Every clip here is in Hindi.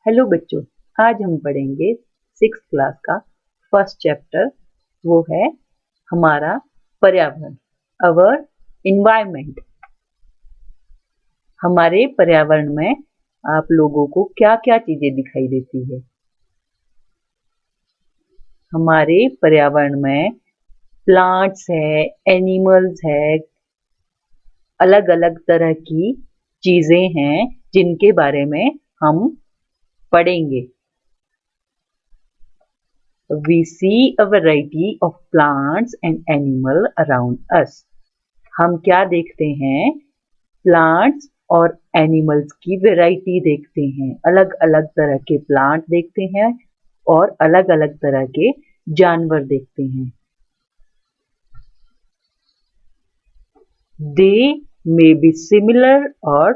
हेलो बच्चों, आज हम पढ़ेंगे 6th क्लास का फर्स्ट चैप्टर। वो है हमारा पर्यावरण, अवर इन्वायरमेंट। हमारे पर्यावरण में आप लोगों को क्या क्या चीजें दिखाई देती है? हमारे पर्यावरण में प्लांट्स है, एनिमल्स है, अलग अलग तरह की चीजें हैं जिनके बारे में हम पढ़ेंगे। We see a variety of plants and animal around us. हम क्या देखते हैं? प्लांट्स और एनिमल्स की वैरायटी देखते हैं। अलग अलग तरह के प्लांट देखते हैं और अलग अलग तरह के जानवर देखते हैं। They may be similar or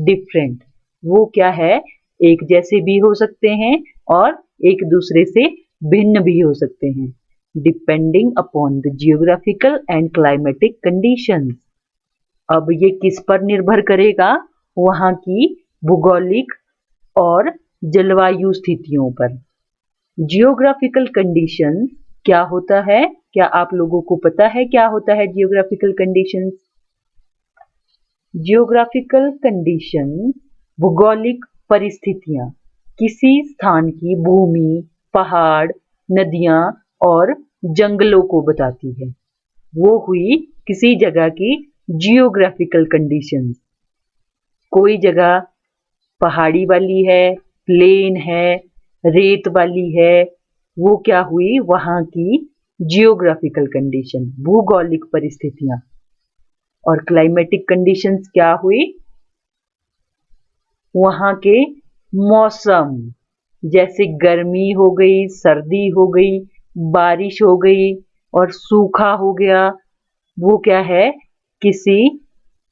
different. वो क्या है? एक जैसे भी हो सकते हैं और एक दूसरे से भिन्न भी हो सकते हैं। Depending upon the geographical and climatic conditions. अब ये किस पर निर्भर करेगा? वहाँ की भूगोलिक और जलवायु स्थितियों पर। जियोग्राफिकल कंडीशन क्या होता है? क्या आप लोगों को पता है क्या होता है जियोग्राफिकल कंडीशंस? जियोग्राफिकल कंडीशन भूगोलिक परिस्थितियां किसी स्थान की भूमि, पहाड़, नदियां और जंगलों को बताती है। वो हुई किसी जगह की जियोग्राफिकल कंडीशंस। कोई जगह पहाड़ी वाली है, प्लेन है, रेत वाली है, वो क्या हुई? वहां की जियोग्राफिकल कंडीशन, भूगोलिक परिस्थितियां। और क्लाइमेटिक कंडीशंस क्या हुई? वहां के मौसम, जैसे गर्मी हो गई, सर्दी हो गई, बारिश हो गई और सूखा हो गया। वो क्या है? किसी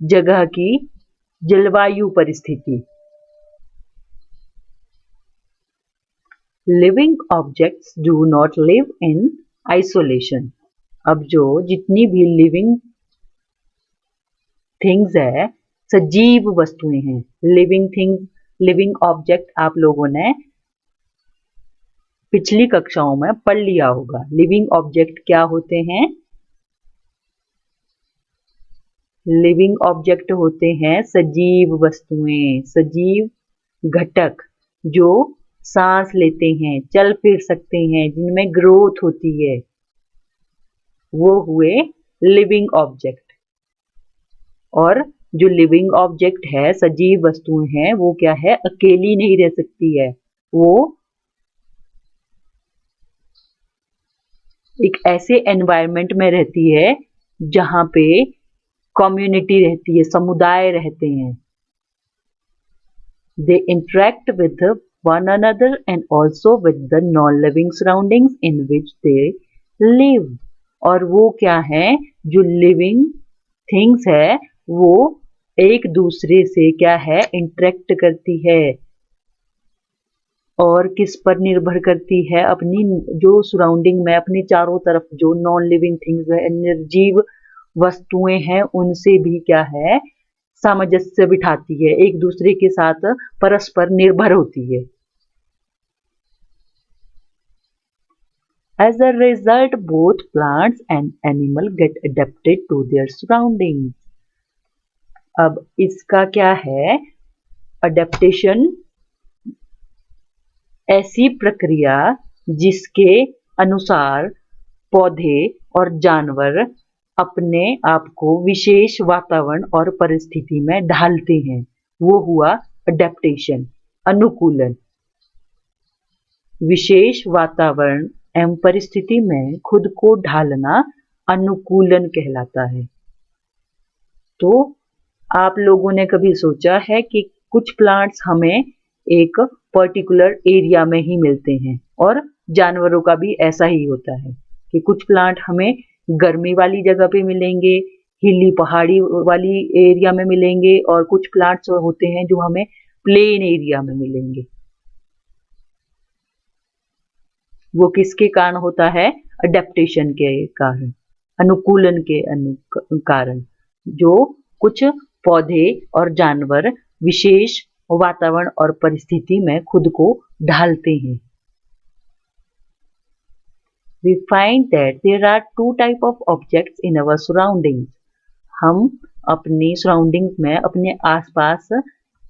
जगह की जलवायु परिस्थिति। Living objects do not live in isolation. अब जो जितनी भी लिविंग थिंग्स है, सजीव वस्तुएं हैं, लिविंग थिंग्स, लिविंग ऑब्जेक्ट आप लोगों ने पिछली कक्षाओं में पढ़ लिया होगा। लिविंग ऑब्जेक्ट क्या होते हैं? लिविंग ऑब्जेक्ट होते हैं सजीव वस्तुएं, सजीव घटक जो सांस लेते हैं, चल फिर सकते हैं, जिनमें ग्रोथ होती है, वो हुए लिविंग ऑब्जेक्ट। और जो लिविंग ऑब्जेक्ट है, सजीव वस्तुएं हैं, वो क्या है? अकेली नहीं रह सकती है। वो एक ऐसे एनवायरनमेंट में रहती है जहां पे कम्युनिटी रहती है, समुदाय रहते हैं। They interact with one another and also with the non-living surroundings in which they live. और वो क्या है? जो लिविंग थिंग्स है, वो एक दूसरे से क्या है? इंटरेक्ट करती है। और किस पर निर्भर करती है? अपनी जो सराउंडिंग में, अपने चारों तरफ जो नॉन लिविंग थिंग्स है, निर्जीव वस्तुएं हैं, उनसे भी क्या है? सामंजस्य बिठाती है, एक दूसरे के साथ परस्पर निर्भर होती है। As a result, both plants and animal get adapted to their surroundings. अब इसका क्या है? अडेप्टेशन ऐसी प्रक्रिया जिसके अनुसार पौधे और जानवर अपने आप को विशेष वातावरण और परिस्थिति में ढालते हैं। वो हुआ अडेप्टेशन, अनुकूलन। विशेष वातावरण एवं परिस्थिति में खुद को ढालना अनुकूलन कहलाता है। तो आप लोगों ने कभी सोचा है कि कुछ प्लांट्स हमें एक पर्टिकुलर एरिया में ही मिलते हैं, और जानवरों का भी ऐसा ही होता है कि कुछ प्लांट हमें गर्मी वाली जगह पे मिलेंगे, हिली पहाड़ी वाली एरिया में मिलेंगे, और कुछ प्लांट्स होते हैं जो हमें प्लेन एरिया में मिलेंगे। वो किसके कारण होता है? अडेप्टेशन के कारण, अनुकूलन के कारण। जो कुछ पौधे और जानवर विशेष वातावरण और परिस्थिति में खुद को ढालते हैं। We find that there are two type of objects in our surroundings. हम अपनी सराउंडिंग्स में अपने आसपास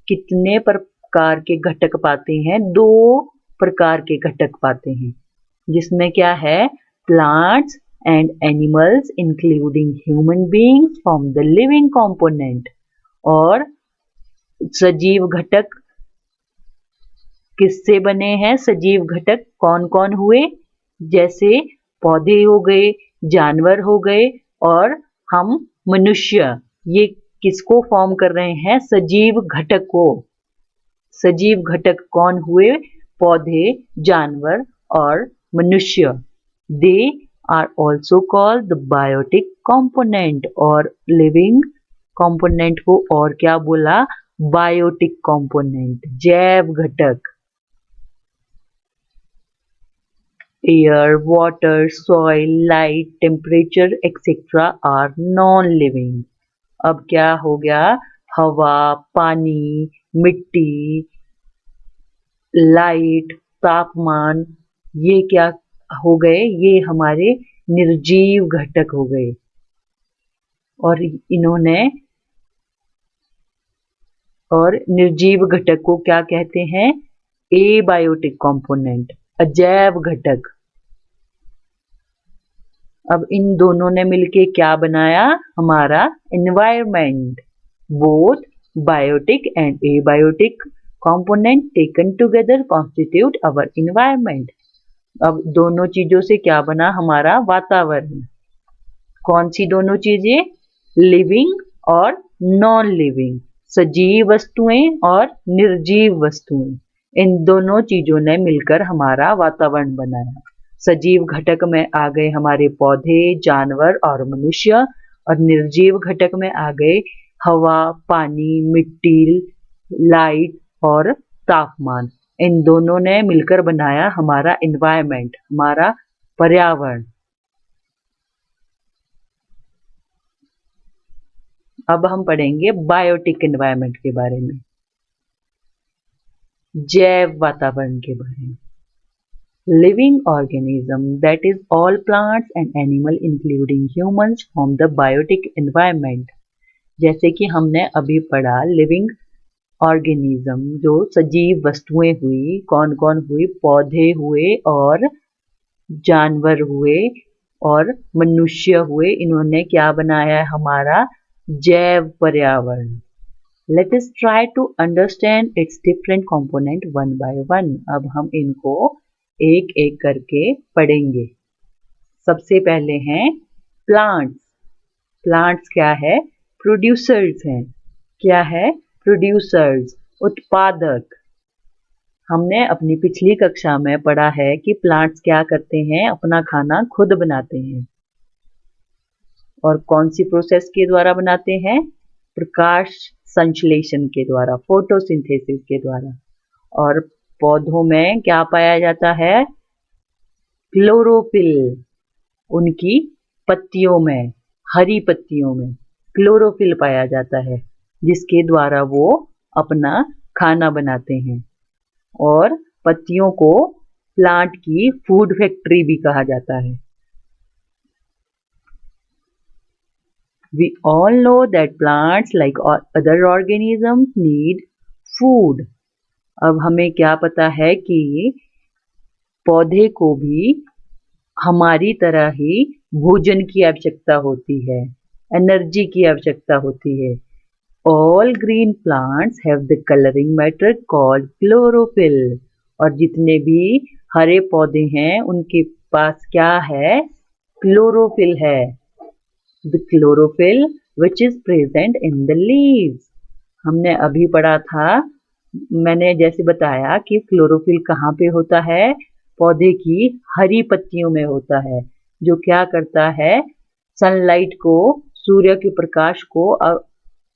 कितने प्रकार के घटक पाते हैं? 2 प्रकार के घटक पाते हैं, जिसमें क्या है? Plants and animals including human beings from the living component. और सजीव घटक किससे बने हैं? सजीव घटक कौन कौन हुए? जैसे पौधे हो गए, जानवर हो गए और हम मनुष्य। ये किसको फॉर्म कर रहे हैं? सजीव घटक को। सजीव घटक कौन हुए? पौधे, जानवर और मनुष्य। They are also called the biotic component. और लिविंग कॉम्पोनेंट को और क्या बोला? बायोटिक कॉम्पोनेंट, जैव घटक। Air, water, soil, light, temperature, etc. are non-living. अब क्या हो गया? हवा, पानी, मिट्टी, लाइट, तापमान, ये क्या हो गए? ये हमारे निर्जीव घटक हो गए। और निर्जीव घटक को क्या कहते हैं? एबायोटिक कंपोनेंट, अजैव घटक। अब इन दोनों ने मिलके क्या बनाया? हमारा environment. Both biotic and abiotic component taken together constitute our environment. अब दोनों चीजों से क्या बना? हमारा वातावरण। कौन सी दोनों चीजें? लिविंग और नॉन लिविंग, सजीव वस्तुएं और निर्जीव वस्तुएं। इन दोनों चीजों ने मिलकर हमारा वातावरण बनाया। सजीव घटक में आ गए हमारे पौधे, जानवर और मनुष्य, और निर्जीव घटक में आ गए हवा, पानी, मिट्टी, लाइट और तापमान। इन दोनों ने मिलकर बनाया हमारा एनवायरनमेंट, हमारा पर्यावरण। अब हम पढ़ेंगे बायोटिक एनवायरनमेंट के बारे में, जैव वातावरण के बारे में। Living organism, that is all plants and animal including humans form the biotic environment. जैसे कि हमने अभी पढ़ा, लिविंग ऑर्गेनिज्म जो सजीव वस्तुएं हुई, कौन कौन हुई? पौधे हुए और जानवर हुए और मनुष्य हुए। इन्होंने क्या बनाया है? हमारा जैव पर्यावरण। Let us try to understand its different component one by one. अब हम इनको एक एक करके पढ़ेंगे। सबसे पहले हैं प्लांट्स। प्लांट्स क्या है? प्रोड्यूसर्स हैं। क्या है? प्रोड्यूसर्स, उत्पादक। हमने अपनी पिछली कक्षा में पढ़ा है कि प्लांट्स क्या करते हैं? अपना खाना खुद बनाते हैं। और कौन सी प्रोसेस के द्वारा बनाते हैं? प्रकाश संश्लेषण के द्वारा, फोटोसिंथेसिस के द्वारा। और पौधों में क्या पाया जाता है? क्लोरोफिल। उनकी पत्तियों में, हरी पत्तियों में क्लोरोफिल पाया जाता है, जिसके द्वारा वो अपना खाना बनाते हैं। और पत्तियों को प्लांट की फूड फैक्ट्री भी कहा जाता है। We all know that plants like other organisms need food. अब हमें क्या पता है कि पौधे को भी हमारी तरह ही भोजन की आवश्यकता होती है, एनर्जी की आवश्यकता होती है। All green plants have the coloring matter called chlorophyll. और जितने भी हरे पौधे हैं उनके पास क्या है? क्लोरोफिल है। The chlorophyll which is present in the leaves. हमने अभी पढ़ा था, मैंने जैसे बताया कि क्लोरोफिल कहाँ पे होता है? पौधे की हरी पत्तियों में होता है, जो क्या करता है? सनलाइट को, सूर्य के प्रकाश को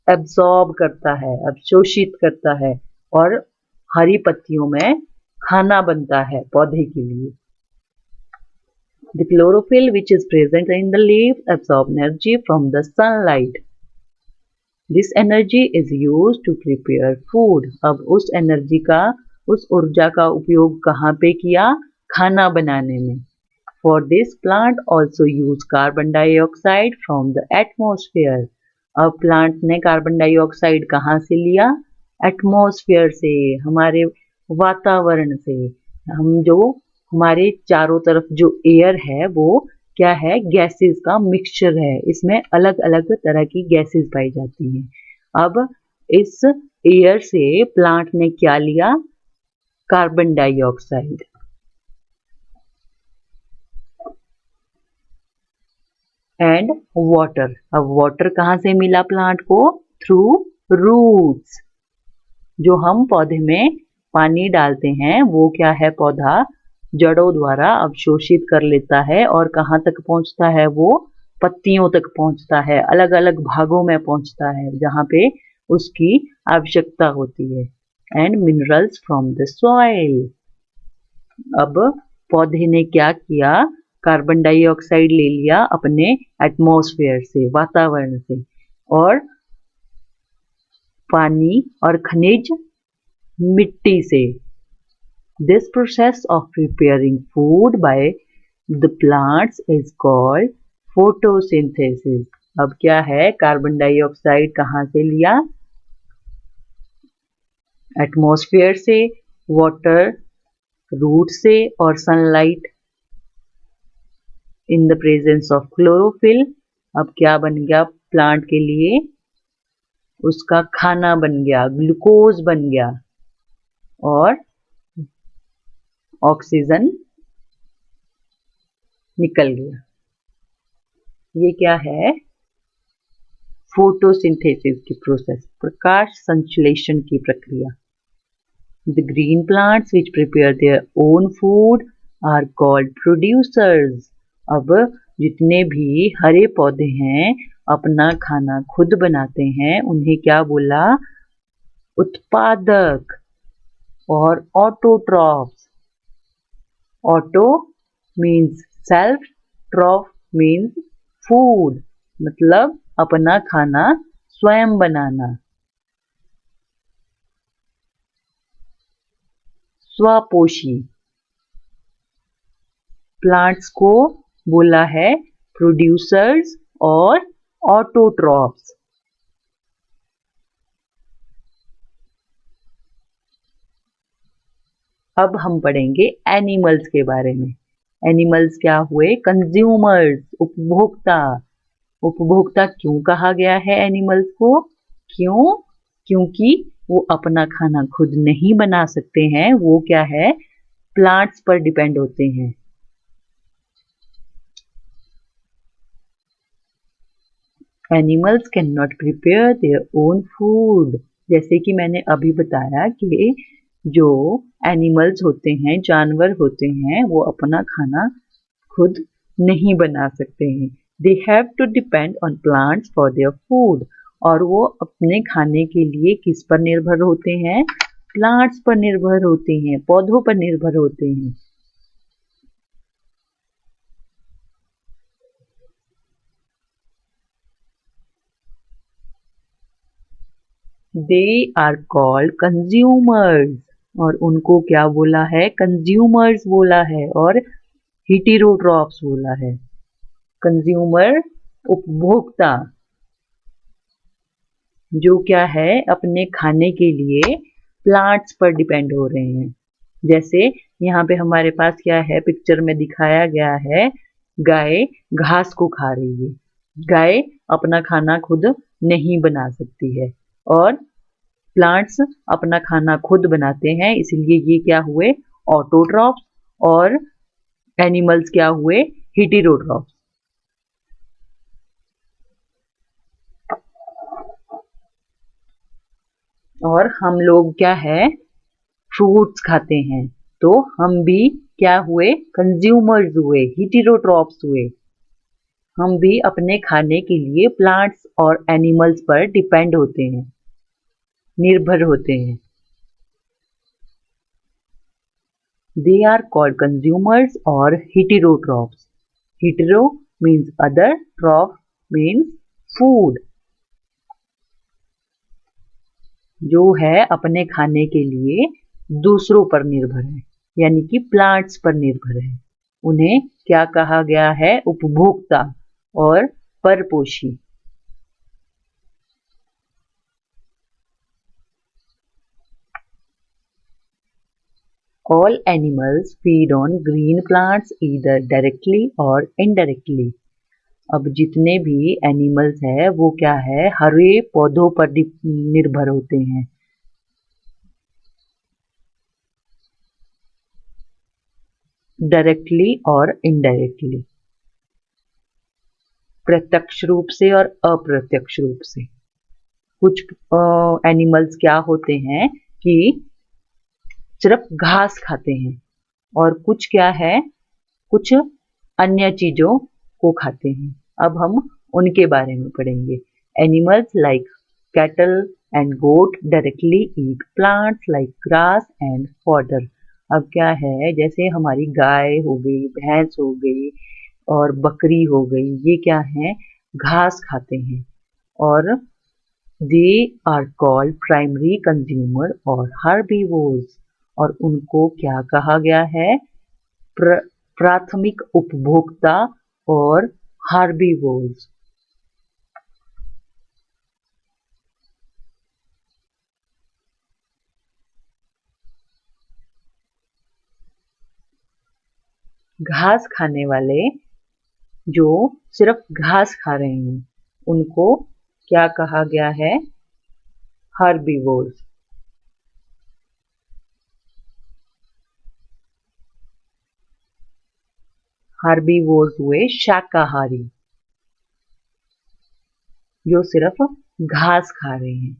एब्सॉर्ब करता है, अवशोषित करता है, और हरी पत्तियों में खाना बनता है पौधे के लिए। The chlorophyll which is present in the leaves absorb energy from the sunlight. This energy is use to prepare food. अब उस ऊर्जा का उपयोग कहाँ पे किया? खाना बनाने में। For this plant also use carbon dioxide from the atmosphere. अब प्लांट ने कार्बन डाइऑक्साइड कहाँ से लिया? एटमोसफेयर से, हमारे वातावरण से। हमारे चारों तरफ जो एयर है वो क्या है? गैसेस का मिक्सचर है। इसमें अलग अलग तरह की गैसेस पाई जाती हैं। अब इस एयर से प्लांट ने क्या लिया? Carbon dioxide. And water. अब वाटर कहाँ से मिला प्लांट को? Through roots. जो हम पौधे में पानी डालते हैं वो क्या है? पौधा जड़ों द्वारा अवशोषित कर लेता है और कहाँ तक पहुंचता है? वो पत्तियों तक पहुंचता है, अलग अलग भागों में पहुंचता है जहाँ पे उसकी आवश्यकता होती है। And minerals from the soil. अब पौधे ने क्या किया? कार्बन डाइऑक्साइड ले लिया अपने एटमॉस्फेयर से, वातावरण से, और पानी और खनिज मिट्टी से। This process of preparing food by the plants is called photosynthesis। अब क्या है? कार्बन डाइऑक्साइड कहाँ से लिया? एटमॉस्फेयर से, वाटर, रूट से, और sunlight in the presence of chlorophyll. अब क्या बन गया प्लांट के लिए? उसका खाना बन गया, ग्लूकोज बन गया, और ऑक्सीजन निकल गया। ये क्या है? फोटोसिंथेसिस की प्रोसेस, प्रकाश संश्लेषण की प्रक्रिया। The green plants which prepare their own food are called producers. अब जितने भी हरे पौधे हैं अपना खाना खुद बनाते हैं, उन्हें क्या बोला? उत्पादक। और autotrophs. Auto means self, ट्रॉफ means food, मतलब अपना खाना स्वयं बनाना। स्वपोषी। प्लांट्स को बोला है प्रोड्यूसर्स और ऑटोट्रॉफ्स। अब हम पढ़ेंगे एनिमल्स के बारे में। एनिमल्स क्या हुए? कंज्यूमर्स, उपभोक्ता। उपभोक्ता क्यों कहा गया है एनिमल्स को? क्यों? क्योंकि वो अपना खाना खुद नहीं बना सकते हैं, वो क्या है? प्लांट्स पर डिपेंड होते हैं। Animals can not prepare their own food. जैसे कि मैंने अभी बताया कि जो एनिमल्स होते हैं, जानवर होते हैं, वो अपना खाना खुद नहीं बना सकते हैं। They have to depend on plants for their food. और वो अपने खाने के लिए किस पर निर्भर होते हैं? प्लांट्स पर निर्भर होते हैं, पौधों पर निर्भर होते हैं। They are called consumers. और उनको क्या बोला है? कंज्यूमर्स बोला है, और हेटेरोट्रॉप्स बोला है। कंज्यूमर उपभोक्ता, जो क्या है? अपने खाने के लिए प्लांट्स पर डिपेंड हो रहे हैं। जैसे यहाँ पे हमारे पास क्या है? पिक्चर में दिखाया गया है, गाय घास को खा रही है। गाय अपना खाना खुद नहीं बना सकती है, और प्लांट्स अपना खाना खुद बनाते हैं, इसलिए ये क्या हुए? ऑटोट्रॉफ्स। और एनिमल्स क्या हुए? हेटेरोट्रॉफ्स। और हम लोग क्या है? फ्रूट्स खाते हैं, तो हम भी क्या हुए? कंज्यूमर्स हुए, हेटेरोट्रॉफ्स हुए। हम भी अपने खाने के लिए प्लांट्स और एनिमल्स पर डिपेंड होते हैं, निर्भर होते हैं। They are called consumers or heterotrophs. Hetero means other, troph means food. जो है अपने खाने के लिए दूसरों पर निर्भर है, यानी कि प्लांट्स पर निर्भर है। उन्हें क्या कहा गया है? उपभोक्ता और परपोषी। All animals feed on green plants either directly or indirectly. अब जितने भी एनिमल्स है वो क्या है? हरे पौधों पर निर्भर होते हैं। डायरेक्टली और इनडायरेक्टली, प्रत्यक्ष रूप से और अप्रत्यक्ष रूप से। कुछ एनिमल्स क्या होते हैं कि सिर्फ घास खाते हैं और कुछ क्या है, कुछ अन्य चीजों को खाते हैं। अब हम उनके बारे में पढ़ेंगे। Animals like cattle and goat directly eat plants like grass and fodder. अब क्या है, जैसे हमारी गाय हो गई, भैंस हो गई और बकरी हो गई, ये क्या है? घास खाते हैं और they are called primary consumer और हर्बीवोर्स। और उनको क्या कहा गया है? प्राथमिक उपभोक्ता और हर्बीवोर्स। घास खाने वाले जो सिर्फ घास खा रहे हैं उनको क्या कहा गया है? हर्बीवोर्स। हर्बीवोर्स हुए शाकाहारी, जो सिर्फ घास खा रहे हैं।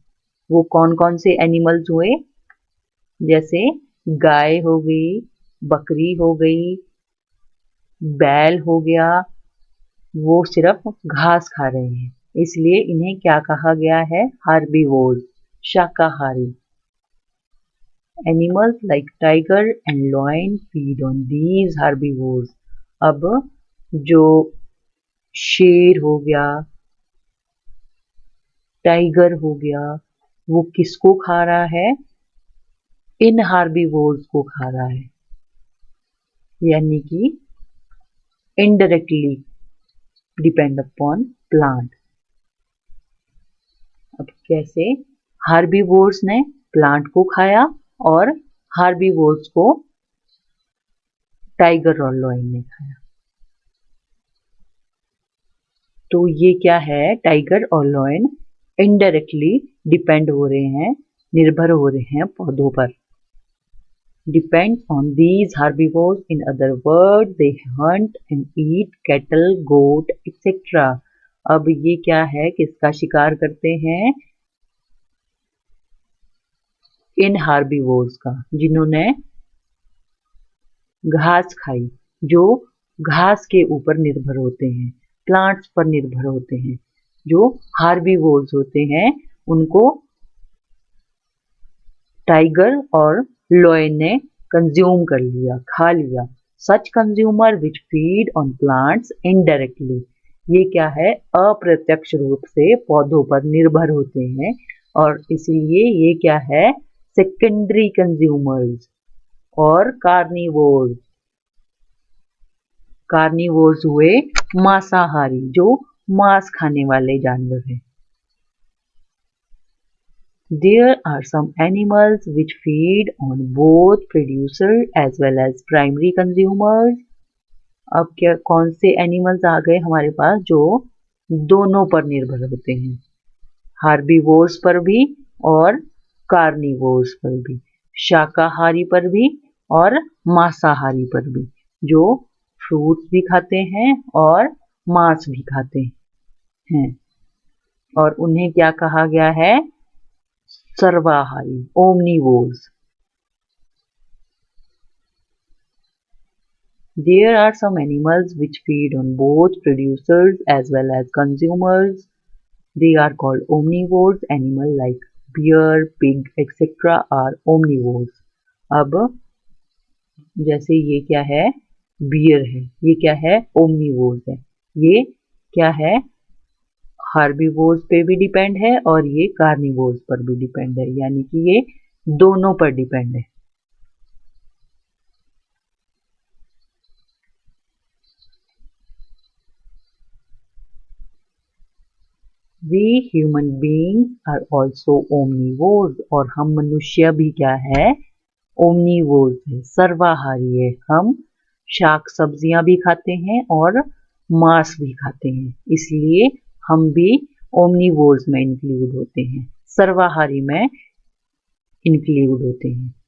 वो कौन कौन से एनिमल्स हुए? जैसे गाय हो गई, बकरी हो गई, बैल हो गया, वो सिर्फ घास खा रहे हैं, इसलिए इन्हें क्या कहा गया है? हर्बीवोर्स, शाकाहारी। Animals like tiger and lion feed on these herbivores. अब जो शेर हो गया, टाइगर हो गया, वो किसको खा रहा है? इन हार्बीवोर्स को खा रहा है, यानी कि इनडायरेक्टली डिपेंड अपॉन प्लांट। अब कैसे? हार्बीवोर्स ने प्लांट को खाया और हार्बीवोर्स को टाइगर और लॉयन ने खाया। तो ये क्या है? टाइगर और लॉयन इनडायरेक्टली डिपेंड हो रहे हैं, निर्भर हो रहे हैं पौधों पर। Depends on these herbivores. In other words, they hunt and eat cattle, goat, etc. अब ये क्या है? किसका शिकार करते हैं? इन हार्बीवोर्स का, जिन्होंने घास खाई, जो घास के ऊपर निर्भर होते हैं, प्लांट्स पर निर्भर होते हैं। जो हार्बीवोर्स होते हैं उनको टाइगर और लॉयन ने कंज्यूम कर लिया, खा लिया। Such consumer which feed on plants indirectly, ये क्या है? अप्रत्यक्ष रूप से पौधों पर निर्भर होते हैं और इसीलिए ये क्या है? Secondary consumers. और कार्निवोर्स, कार्निवोर्स हुए मांसाहारी, जो मांस खाने वाले जानवर हैं। There are some animals which feed on both producer as well as primary consumers. अब क्या कौन से एनिमल्स आ गए हमारे पास जो दोनों पर निर्भर होते हैं? हार्बीवोर्स पर भी और कार्निवोर्स पर भी, शाकाहारी पर भी और मांसाहारी पर भी, जो फ्रूट्स भी खाते हैं और मांस भी खाते हैं। और उन्हें क्या कहा गया है? सर्वाहारी, omnivores. There are some animals which feed on both producers as well as consumers. They are called omnivores. Animal like bear, pig, etc. are omnivores. अब जैसे ये क्या है? बियर है, ये क्या है? ओमनीवोर्स है। ये क्या है? हार्बीवोर्स पे भी डिपेंड है और ये कार्निवोर्स पर भी डिपेंड है, यानी कि ये दोनों पर डिपेंड है। We human being are also omnivores, और हम मनुष्य भी क्या है, ओमनीवोर्स है, सर्वाहारी है। हम शाक सब्जियां भी खाते हैं और मांस भी खाते हैं, इसलिए हम भी ओमनीवोर्स में इंक्लूड होते हैं, सर्वाहारी में इंक्लूड होते हैं।